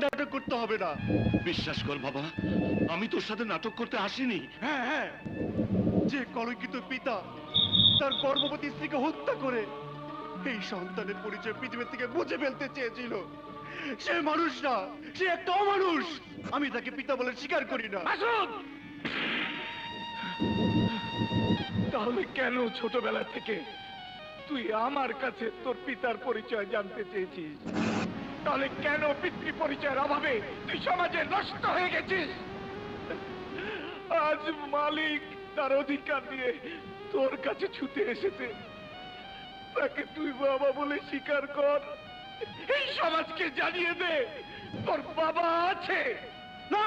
নাটক করতে হবে না। বিশ্বাস কর বাবা, আমি তোর সাথে নাটক করতে আসিনি। হ্যাঁ হ্যাঁ, যে কলঙ্কিত পিতা তার গর্ভবতী স্ত্রীকে হত্যা করে এই সন্তানের পরিচয় পৃথিবী থেকে মুছে ফেলতে চেয়েছিল, সে মানুষ না, সে একটা অমানুষ। আমি তাকে পিতা বলে স্বীকার করি না। তাহলে কেন ছোটবেলা থেকে তুই আমার কাছে তোর পিতার পরিচয় জানতে চেয়েছিস? তাহলে কেন পিতৃ পরিচয়ের অভাবে তুই সমাজে নষ্ট হয়ে গেছিস? আজ মালিক তার অধিকার নিয়ে তোর কাছে ছুটে এসেছে, তাকে তুই বাবা বলে স্বীকার কর। এই সমাজকে জানিয়ে দে তোর বাবা আছে। না,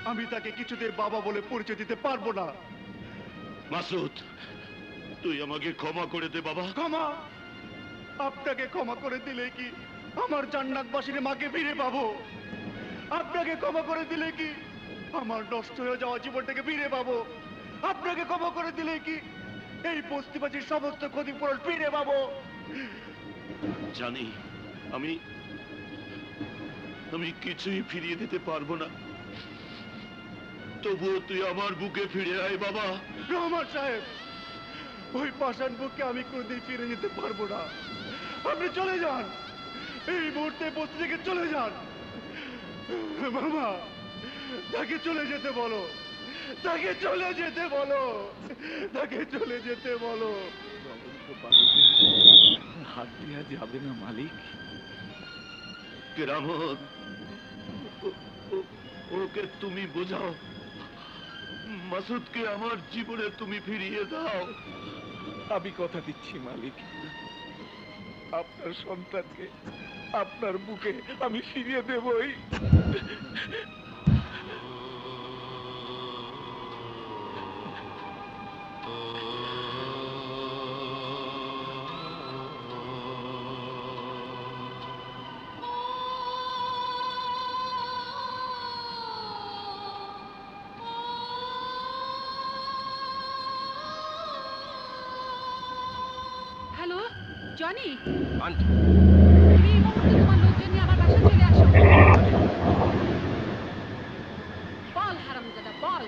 আমি তাকে কিছুতেই বাবা বলে পরিচয় দিতে পারবো না। মাসুদ, তুই আমাকে ক্ষমা করে দে বাবা। ক্ষমা? আপনাকে ক্ষমা করে দিলে কি আমার জান্নাতবাসীর মাকে ফিরে পাবো? আপনাকে ক্ষমা করে দিলে কি আমার নষ্ট হয়ে যাওয়া জীবনটাকে ফিরে পাবো? আপনাকে ক্ষমা করে দিলে কি এই বস্তিবাসীর সমস্ত ক্ষতিপূরণ ফিরে পাবো? জানি আমি আমি কিছুই ফিরিয়ে দিতে পারবো না, তবুও তুই আমার বুকে ফিরে আয় বাবা। রহমান সাহেব, ওই পাষাণ বুককে আমি কোনদিন ফিরে যেতে পারবো না। আপনি চলে যান, এই মুহূর্তে বস্তি থেকে চলে যান। মামা, তাকে চলে যেতে বলো, তাকে চলে যেতে বলো, তাকে চলে যেতে বলো। হাত দেওয়া যাবে না মালিক। কেরামত, ওকে তুমি বোঝাও, মাসুদকে আমার জীবনে তুমি ফিরিয়ে দাও। আমি কথা দিচ্ছি মালিক, আপনার সন্তানকে আপনার বুকে আমি ফিরিয়ে দেবই। হ্যালো জনি, আন্টি, তুমি এই মুহূর্তে তোমার লোকজন নিয়ে আমার বাসায় চলে আসো। বল হারামজাদা, বল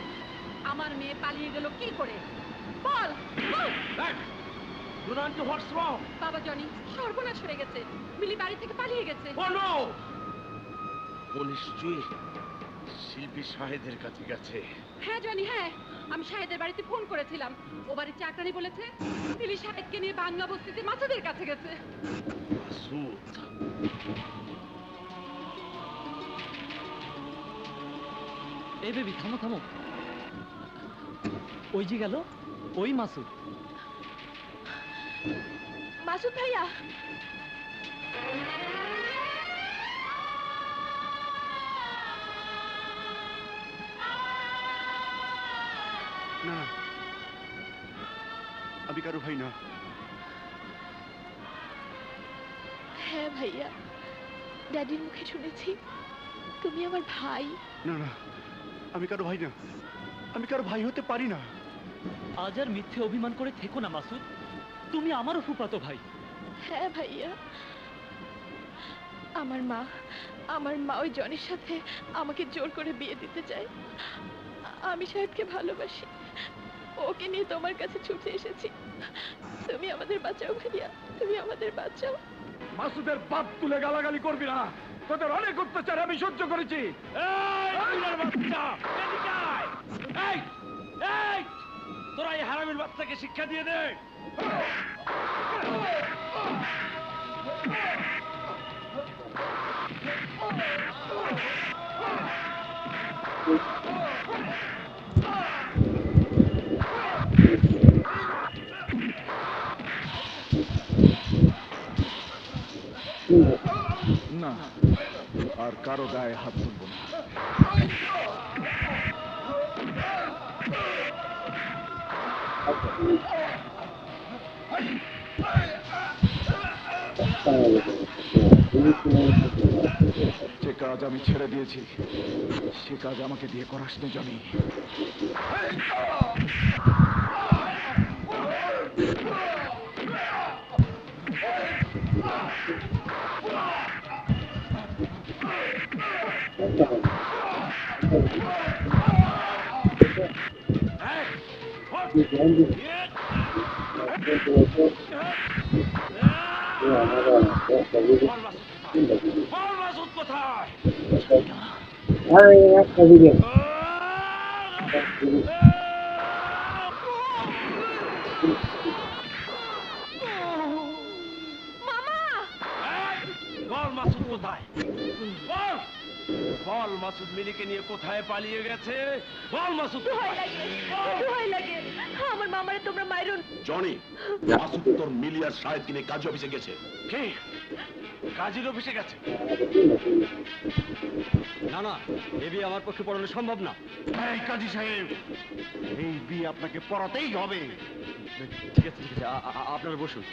আমার মেয়ে পালিয়ে গেল কি করে? বল বল। বাবা জনি, সর্বনাশ হয়ে গেছে, মিলি বাড়ি থেকে পালিয়ে গেছে। ও নিশ্চয়ই শিল্পী শাহেদের কাছে গেছে। হ্যাঁ জনি, হ্যাঁ, আমি শাহেদের বাড়িতে ফোন করেছিলাম, ও বাড়ির চাকরানি বলেছে মিলি শাহেদকে নিয়ে বাংলা বস্তিতে মাসুদের কাছে গেছে। মাসুদ, এই বেবি থামো থামো, ওই যে গেল, ওই মাসুদ। মাসুদ ভাইয়া, না না, আমি কারো ভাই না। হ্যাঁ ভাইয়া, ড্যাডির মুখে শুনেছি তুমি আমার ভাই। না না, আমি কারো ভাই না, আমি কারো ভাই হতে পারি না। আজ আর মিথ্যে অভিমান করে থেকো না মাসুদ, তুমি আমারও ফুফাতো ভাই। হ্যাঁ ভাইয়া, আমার মা ওই জনের সাথে আমাকে জোর করে বিয়ে দিতে চায়। আমি সাহেবকে ভালোবাসি, ওকে নিয়ে তোমার কাছে ছুটে এসেছি। তুমি আমাদের বাঁচাও ভাইয়া, তুমি আমাদের বাঁচাও। মাসুদের বাপ তুলে গালাগালি করবি না, তোদের অনেক অত্যাচার আমি সহ্য করেছি। তোরা এই হারামির বাচ্চাকে শিক্ষা দিয়ে দে। না, আর কারো গায়ে হাত তুলব না। যে কাজ আমি ছেড়ে দিয়েছি সে কাজ আমাকে দিয়ে করাস না জানি। বল মাসুদ কোথায়? বল বল মাসুদ মিলিকে নিয়ে কোথায় পালিয়ে গেছে? বল মাসুদ ভয় লাগে, ভয় লাগে। আমার মামারে তোমরা মাইরুন। জনি, মাসুদ তোর মিলি আর শাহেদ কিনে কাজী অফিসে গেছে। কে? কাজীর অফিসে গেছে? না না, এ বিয়ে আমার পক্ষে পড়ানো সম্ভব না। এই কাজী সাহেব, এই বিয়ে আপনাকে পড়াতেই হবে। ঠিক আছে ঠিক আছে, আপনারা বসুন।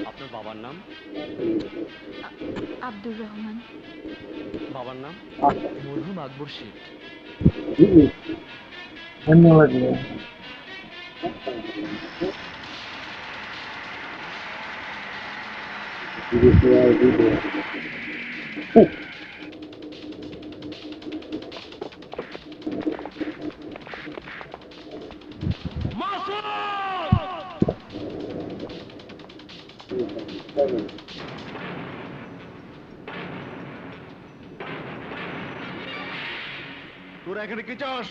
আপনার বাবার নাম? আব্দুর রহমান। বাবার নাম? মরহুম আকবর শেখ। ধন্যবাদ। তোরা এখানে কি চাস?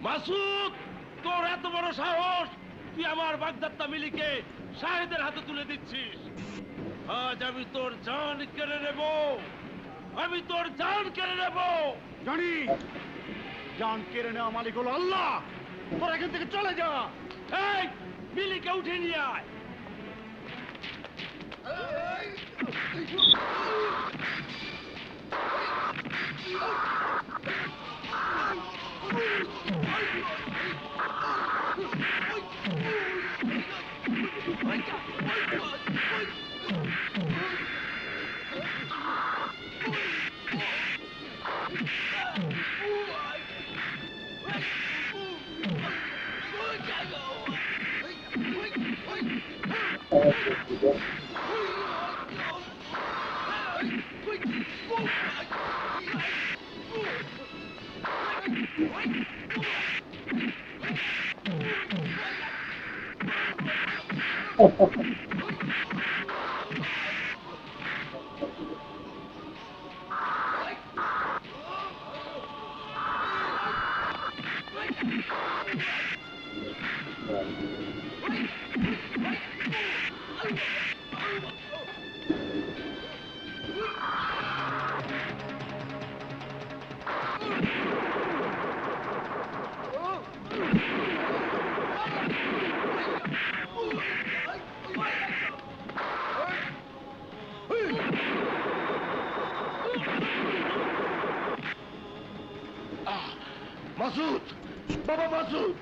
মাসুদ, তোর এত বড় সাহস! তুই আমার বাগদত্তা মিলিকে শাহেদের হাতে তুলে দিচ্ছিস। আজ আমি তোর জান কেড়ে নেব, আমি তোর জান কেড়ে নেব। জানি, জান কেড়ে নেওয়া মালিক হলো আল্লাহ। তোরা এখান থেকে চলে যা। এই মিলিকে উঠে নিয়ে আয়। মাসুদ, বাবা মাসুদ!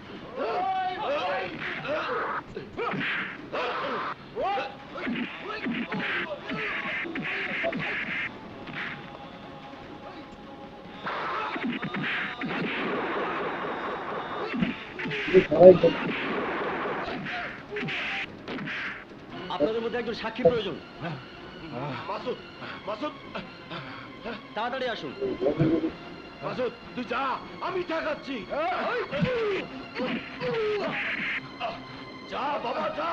আপনাদের মধ্যে একজন সাক্ষী প্রয়োজন। মাসুদ, মাসুদ, তাড়াতাড়ি আসুন। মাসুদ, তুই যা, আমি ঠেকাচ্ছি। যা বাবা, যা।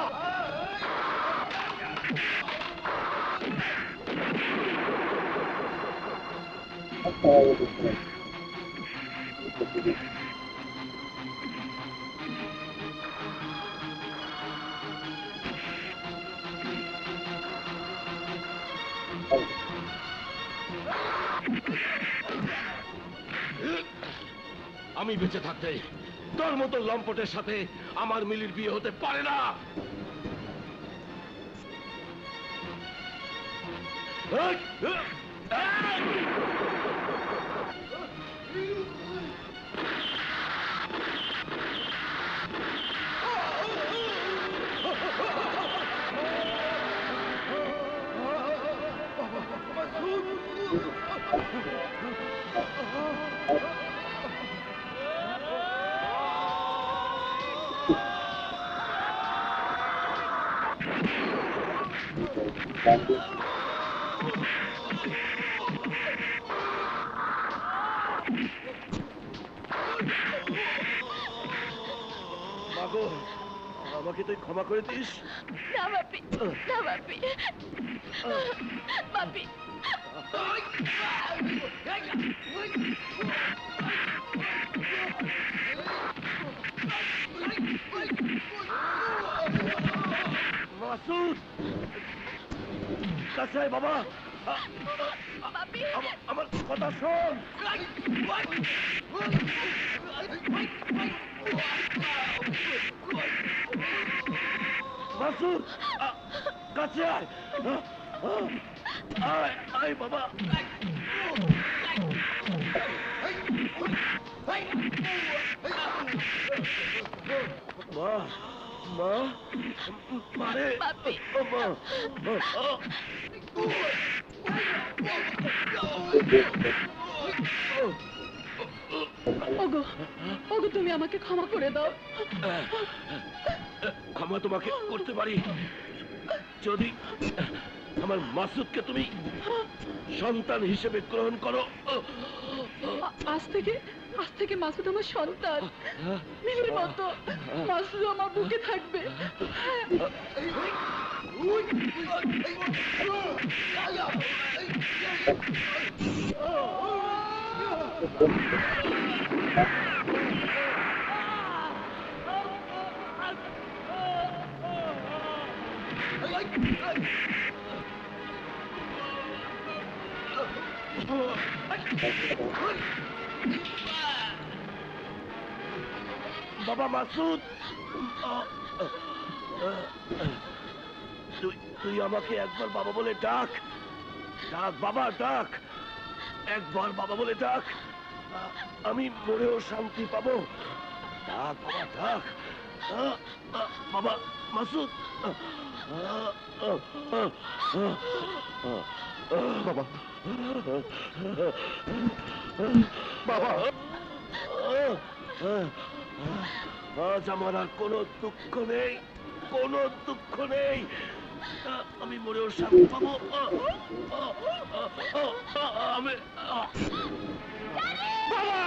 আমি বেঁচে থাকতে তোর মতো লম্পটের সাথে আমার মিলির বিয়ে হতে পারে না। মাগো, আমাকে তুই ক্ষমা করে দিস। না বাপি, না বাপি, বাপি। মাসুদ, কাছে আয় বাবা। বাপি, আমার কথা শোন। মাসুদ, কাছে আয়। আয় আয় বাবা। মা, মা, মারে। বাপি। ও মা, ওগো ওগো তুমি আমাকে ক্ষমা করে দাও। ক্ষমা তোমাকে করতে পারি যদি আমার মাসুদকে তুমি সন্তান হিসেবে গ্রহণ করো। আজ থেকে মাসুদ আমার সন্তান, মিলির মতো মাসুদ আমার বুকে থাকবে। বাবা মাসুদ, তুই আমাকে একবার বাবা বলে ডাক। ডাক বাবা, ডাক। একবার বাবা বলে ডাক, আমি মরেও শান্তি পাবো। ডাক বাবা, ডাক। বাবা মাসুদ। বাবা, বাবা, আজ আমার আর কোনো দুঃখ নেই, কোনো দুঃখ নেই। আমি মরেও শান্তি পাবো। আমি বাবা।